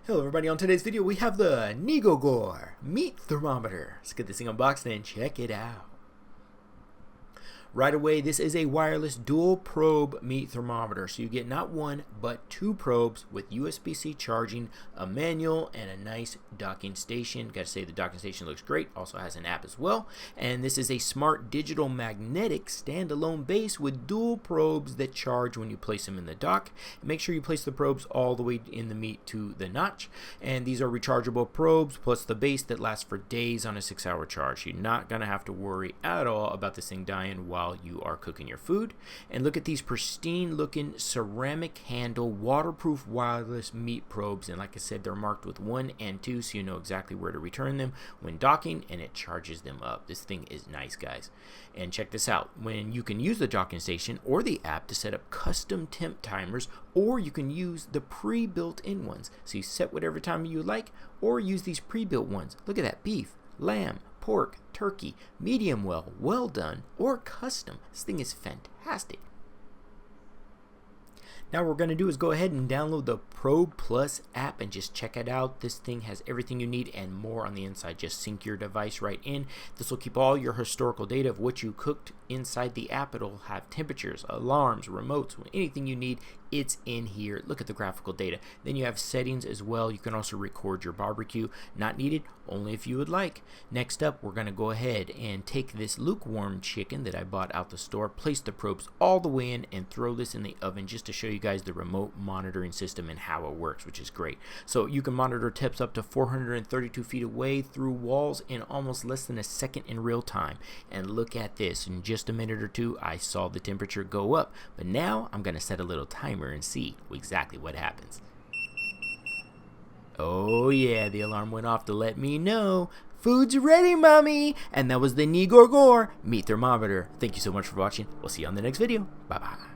Hello everybody, on today's video we have the Nigogor Meat Thermometer. Let's get this thing unboxed and check it out. Right away, this is a wireless dual probe meat thermometer. So you get not one, but two probes with USB-C charging, a manual, and a nice docking station. Gotta say the docking station looks great. Also has an app as well. And this is a smart digital magnetic standalone base with dual probes that charge when you place them in the dock. Make sure you place the probes all the way in the meat to the notch. And these are rechargeable probes plus the base that lasts for days on a 6-hour charge. You're not gonna have to worry at all about this thing dying while you are cooking your food. And look at these pristine looking ceramic handle waterproof wireless meat probes, and like I said, they're marked with 1 and 2 so you know exactly where to return them when docking, and it charges them up. This thing is nice, guys. And check this out, when you can use the docking station or the app to set up custom temp timers, or you can use the pre-built in ones, so you set whatever time you like or use these pre-built ones. Look at that, beef, lamb, pork, turkey, medium well done, or custom. This thing is fantastic. Now what we're going to do is go ahead and download the Probe Plus app and just check it out. This thing has everything you need and more on the inside. Just sync your device right in. This will keep all your historical data of what you cooked inside the app. It'll have temperatures, alarms, remotes, anything you need. It's in here. Look at the graphical data. Then you have settings as well. You can also record your barbecue. Not needed, only if you would like. Next up, we're going to go ahead and take this lukewarm chicken that I bought out the store, place the probes all the way in, and throw this in the oven just to show you guys the remote monitoring system and how it works, which is great. So you can monitor temps up to 432 feet away through walls in almost less than a second in real time. And look at this. In just a minute or two, I saw the temperature go up. But now I'm going to set a little timer and see exactly what happens. Oh yeah, the alarm went off to let me know food's ready, mommy. And that was the Nigogor Meat Thermometer. Thank you so much for watching. We'll see you on the next video. Bye bye.